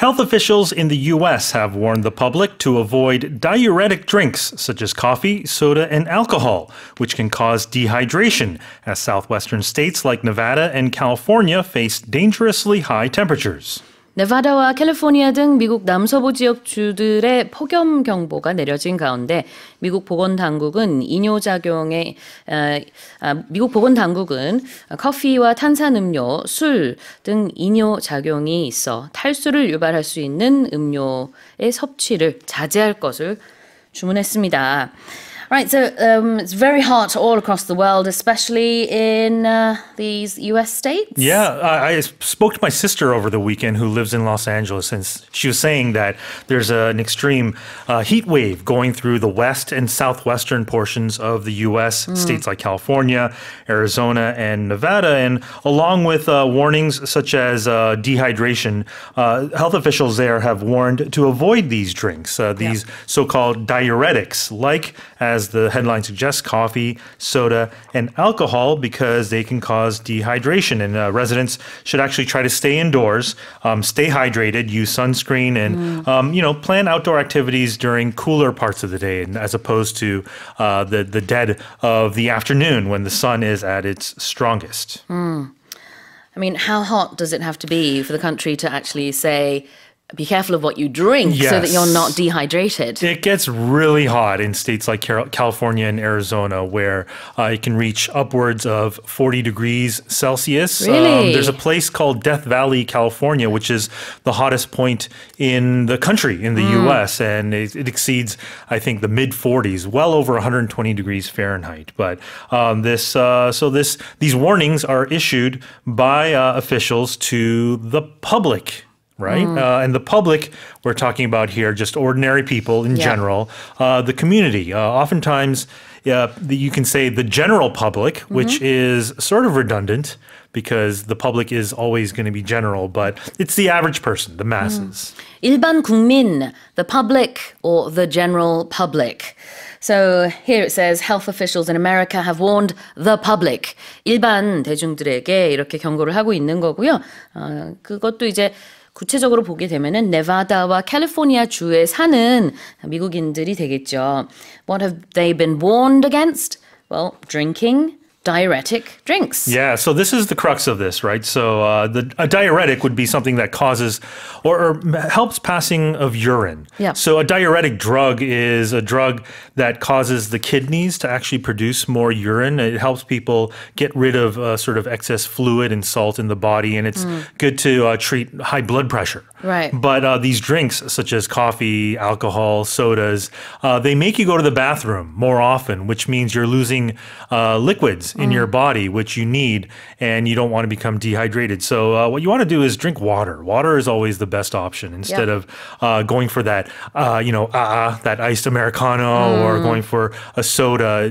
Health officials in the U.S. have warned the public to avoid diuretic drinks such as coffee, soda, and alcohol, which can cause dehydration, as southwestern states like Nevada and California face dangerously high temperatures. 네바다와 캘리포니아 등 미국 남서부 지역 주들의 폭염 경보가 내려진 가운데 미국 보건당국은 커피와 탄산음료, 술 등 이뇨 작용이 있어 탈수를 유발할 수 있는 음료의 섭취를 자제할 것을 주문했습니다. Right, so it's very hot all across the world, especially in these U.S. states. Yeah, I spoke to my sister over the weekend who lives in Los Angeles, and she was saying that there's an extreme heat wave going through the west and southwestern portions of the U.S., states like California, Arizona, and Nevada. And along with warnings such as dehydration, health officials there have warned to avoid these drinks, these so-called diuretics, like, as the headline suggests, coffee, soda, and alcohol, because they can cause dehydration. And residents should actually try to stay indoors, stay hydrated, use sunscreen, and plan outdoor activities during cooler parts of the day, as opposed to the dead of the afternoon when the sun is at its strongest. I mean, how hot does it have to be for the country to actually say, be careful of what you drink so that you're not dehydrated? It gets really hot in states like California and Arizona, where it can reach upwards of 40 degrees Celsius. Really? There's a place called Death Valley, California, which is the hottest point in the country, in the U.S., and it exceeds, I think, the mid-40s, well over 120 degrees Fahrenheit. But these warnings are issued by officials to the public. Right? And the public, we're talking about here, just ordinary people in general, the community. Oftentimes, you can say the general public, which is sort of redundant because the public is always going to be general, but it's the average person, the masses. 일반 국민, the public, or the general public. So here it says health officials in America have warned the public. 일반 대중들에게 이렇게 경고를 하고 있는 거고요. 그것도 이제 구체적으로 보게 되면은 네바다와 캘리포니아 주에 사는 미국인들이 되겠죠. What have they been warned against? Well, drinking diuretic drinks. Yeah, so this is the crux of this, right? So a diuretic would be something that causes or helps passing of urine. Yeah. So a diuretic drug is a drug that causes the kidneys to actually produce more urine. It helps people get rid of sort of excess fluid and salt in the body, and it's good to treat high blood pressure. Right. But these drinks, such as coffee, alcohol, sodas, they make you go to the bathroom more often, which means you're losing liquids in your body, which you need, and you don't want to become dehydrated. So what you want to do is drink water. Water is always the best option instead of going for that, that iced Americano or going for a soda.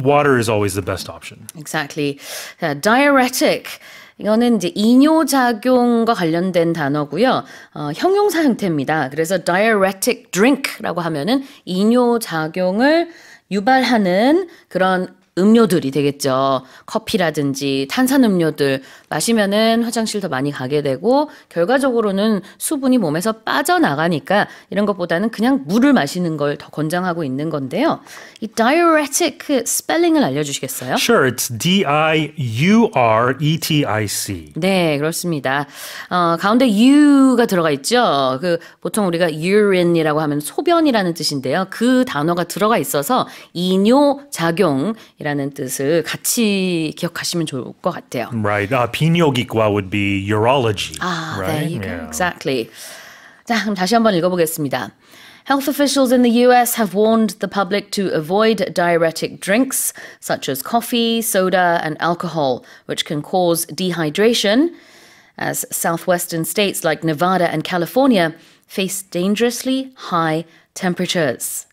Water is always the best option. Exactly. Diuretic. 이거는 이제 이뇨작용과 관련된 단어고요. 형용사 형태입니다. 그래서 diuretic drink라고 하면은 이뇨작용을 유발하는 그런 음료들이 되겠죠. 커피라든지 탄산음료들 마시면은 화장실 더 많이 가게 되고 결과적으로는 수분이 몸에서 빠져나가니까 이런 것보다는 그냥 물을 마시는 걸 더 권장하고 있는 건데요. 이 diuretic 스펠링을 알려주시겠어요? Sure, it's D-I-U-R-E-T-I-C. 네, 그렇습니다. 가운데 U가 들어가 있죠. 보통 우리가 urine이라고 하면 소변이라는 뜻인데요. 그 단어가 들어가 있어서 이뇨작용 이라는 뜻을 같이 기억하시면 좋을 것 같아요. Right. 비뇨기과 would be urology. There right? you go. Exactly. 자, 그럼 다시 한번 읽어보겠습니다. Health officials in the U.S. have warned the public to avoid diuretic drinks such as coffee, soda, and alcohol, which can cause dehydration, as southwestern states like Nevada and California face dangerously high temperatures.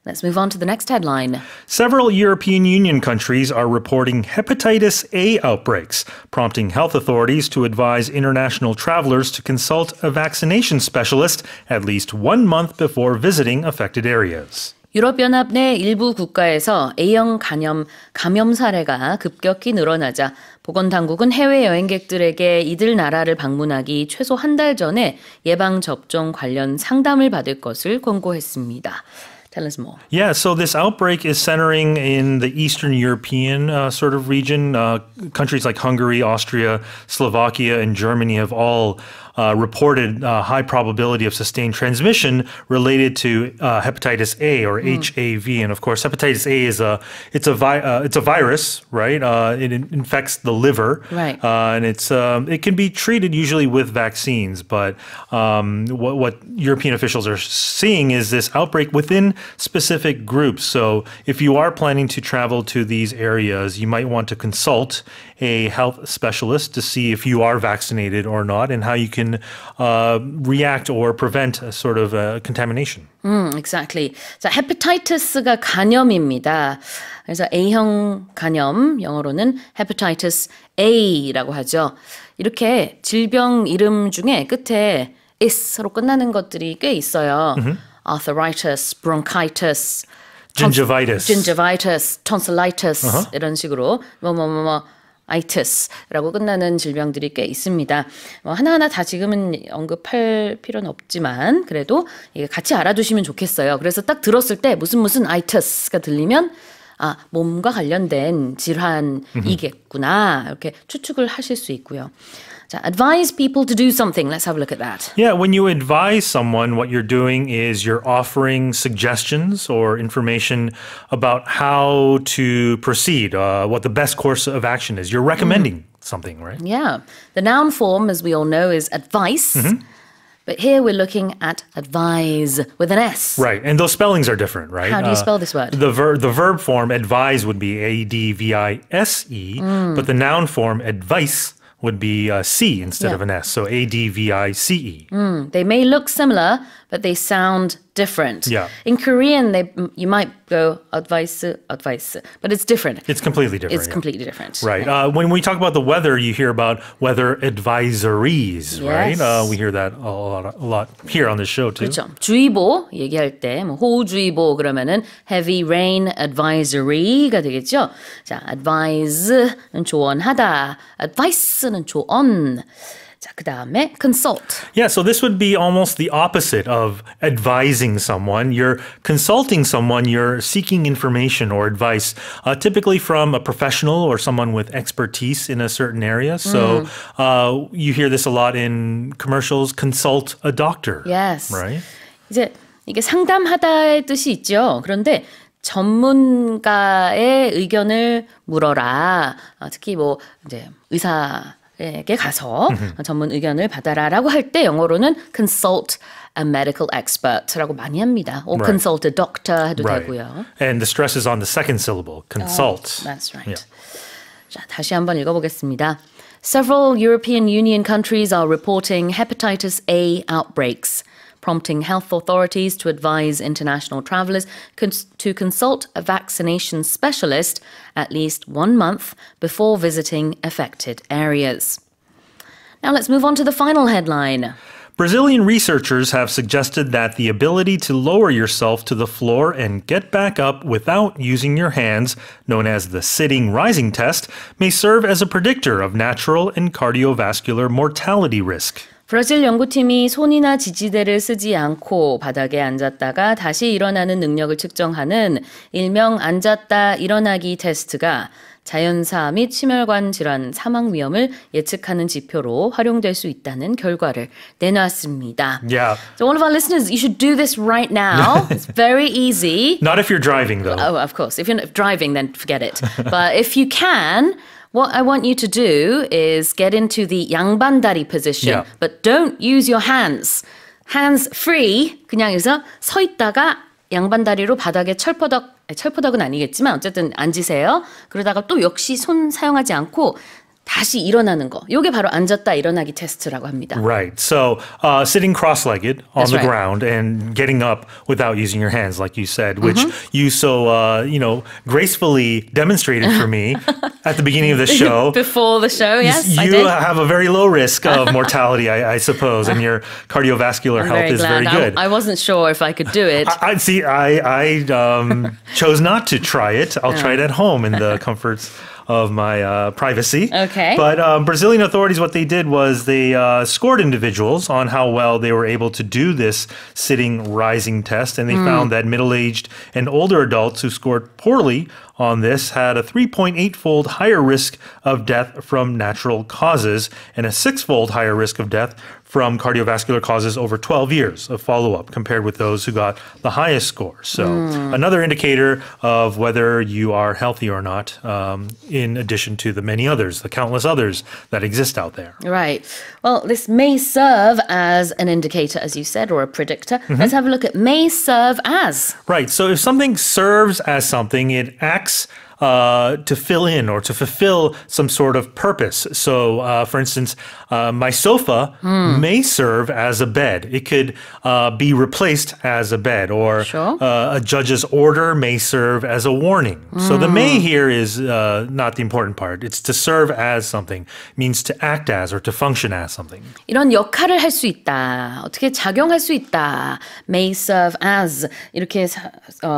Let's move on to the next headline. Several European Union countries are reporting hepatitis A outbreaks, prompting health authorities to advise international travelers to consult a vaccination specialist at least 1 month before visiting affected areas. 유럽연합 내 일부 국가에서 A형 감염 사례가 급격히 늘어나자 보건당국은 해외 여행객들에게 이들 나라를 방문하기 최소 한 달 전에 예방접종 관련 상담을 받을 것을 권고했습니다. Tell us more. Yeah, so this outbreak is centering in the Eastern European sort of region. Countries like Hungary, Austria, Slovakia, and Germany have all reported high probability of sustained transmission related to hepatitis A or HAV. And of course, hepatitis A is it's a virus, right? It infects the liver, Right. And it can be treated usually with vaccines. But what European officials are seeing is this outbreak within specific groups. So if you are planning to travel to these areas, you might want to consult a health specialist to see if you are vaccinated or not and how you can react or prevent a sort of contamination. Exactly. 자, hepatitis가 간염입니다. 그래서 A형 간염, 영어로는 hepatitis A라고 하죠. 이렇게 질병 이름 중에 끝에 is로 끝나는 것들이 꽤 있어요. Arthritis, bronchitis, gingivitis, tonsillitis 이런 식으로 itis라고 끝나는 질병들이 꽤 있습니다. 하나하나 다 지금은 언급할 필요는 없지만 그래도 이게 같이 알아두시면 좋겠어요. 그래서 딱 들었을 때 무슨 itis가 들리면 아, 몸과 관련된 질환이겠구나 이렇게 추측을 하실 수 있고요. 자, advise people to do something. Let's have a look at that. Yeah, when you advise someone, what you're doing is you're offering suggestions or information about how to proceed, what the best course of action is. You're recommending something, right? Yeah. The noun form, as we all know, is advice. But here we're looking at advise with an S. Right, and those spellings are different, right? How do you spell this word? The verb form, advise, would be A-D-V-I-S-E, but the noun form, advice, would be C instead of an S, so A-D-V-I-C-E. They may look similar, but they sound different. Yeah. In Korean, you might go advice, but it's different. It's completely different. It's completely different. Right. When we talk about the weather, you hear about weather advisories, right? Yes. We hear that a lot here on this show too. 그렇죠. 주의보 얘기할 때 호우주의보 그러면은 heavy rain advisory가 되겠죠. 자, advise는 조언하다, advice는 조언. 자, 그 다음에 consult. Yeah, so this would be almost the opposite of advising someone. You're consulting someone, you're seeking information or advice, typically from a professional or someone with expertise in a certain area. So you hear this a lot in commercials, consult a doctor. Yes. Right? 이제 이게 상담하다의 뜻이 있죠. 그런데 전문가의 의견을 물어라. 특히 뭐 이제 의사에게 가서 전문 의견을 받아라라고 할 때 영어로는 consult a medical expert라고 많이 합니다. or consult a doctor 해도 되고요. And the stress is on the second syllable, consult. That's right. Yeah. 자, 다시 한번 읽어보겠습니다. Several European Union countries are reporting hepatitis A outbreaks, prompting health authorities to advise international travelers to consult a vaccination specialist at least 1 month before visiting affected areas. Now let's move on to the final headline. Brazilian researchers have suggested that the ability to lower yourself to the floor and get back up without using your hands, known as the sitting rising test, may serve as a predictor of natural and cardiovascular mortality risk. 브라질 연구팀이 손이나 지지대를 쓰지 않고 바닥에 앉았다가 다시 일어나는 능력을 측정하는 일명 앉았다 일어나기 테스트가 자연사 및 심혈관 질환 사망 위험을 예측하는 지표로 활용될 수 있다는 결과를 내놨습니다. Yeah. So all of our listeners, you should do this right now. It's very easy. Not if you're driving, though. Oh, of course. If you're not driving, then forget it. But if you can, what I want you to do is get into the 양반다리 position, but don't use your hands. Hands free. 그냥 해서 서 있다가 양반다리로 바닥에 철퍼덕은 아니겠지만 어쨌든 앉으세요. 그러다가 또 역시 손 사용하지 않고 다시 일어나는 거. 이게 바로 앉았다 일어나기 테스트라고 합니다. Right. So sitting cross-legged on That's the right. ground and getting up without using your hands, like you said, which you so gracefully demonstrated for me at the beginning of the show. Before the show, yes, I You did. have a very low risk of mortality, I suppose, and your cardiovascular health Very is glad. very good. I wasn't sure if I could do it. I see. I chose not to try it. I'll try it at home in the comforts of my privacy. Okay. But Brazilian authorities, what they did was they scored individuals on how well they were able to do this sitting rising test, and they found that middle-aged and older adults who scored poorly on this had a 3.8-fold higher risk of death from natural causes and a 6-fold higher risk of death from cardiovascular causes over 12 years of follow-up compared with those who got the highest score. So another indicator of whether you are healthy or not, in addition to the many others, the countless others that exist out there. Right. Well, this may serve as an indicator, as you said, or a predictor. Let's have a look at may serve as. Right. So if something serves as something, it acts to fill in or to fulfill some sort of purpose. So, for instance, my sofa may serve as a bed. It could be replaced as a bed, or Sure. A judge's order may serve as a warning. So the may here is not the important part. It's to serve as something, means to act as or to function as something. 이런 역할을 할 수 있다. 어떻게 작용할 수 있다. May serve as 이렇게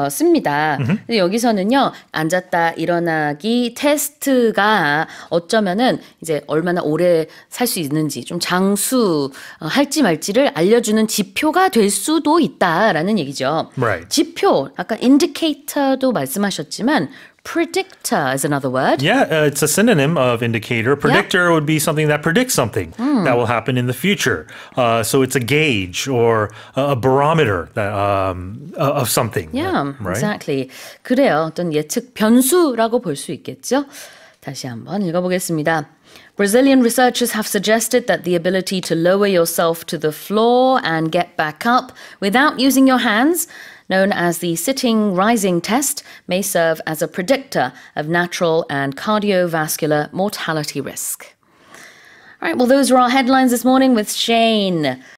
씁니다. 근데 여기서는요. 앉았다 일어나기 테스트가 어쩌면은 이제 얼마나 오래 살 수 있는지 좀 장수할지 말지를 알려주는 지표가 될 수도 있다라는 얘기죠. Right. 지표, 아까 indicator도 말씀하셨지만 predictor is another word. Yeah, it's a synonym of indicator. Predictor would be something that predicts something that will happen in the future. So it's a gauge or a barometer that, of something. Yeah, right? exactly. 그래요. 어떤 예측 변수라고 볼 수 있겠죠. 다시 한번 읽어보겠습니다. Brazilian researchers have suggested that the ability to lower yourself to the floor and get back up without using your hands, known as the sitting rising test, may serve as a predictor of natural and cardiovascular mortality risk. All right, well, those are our headlines this morning with Shane.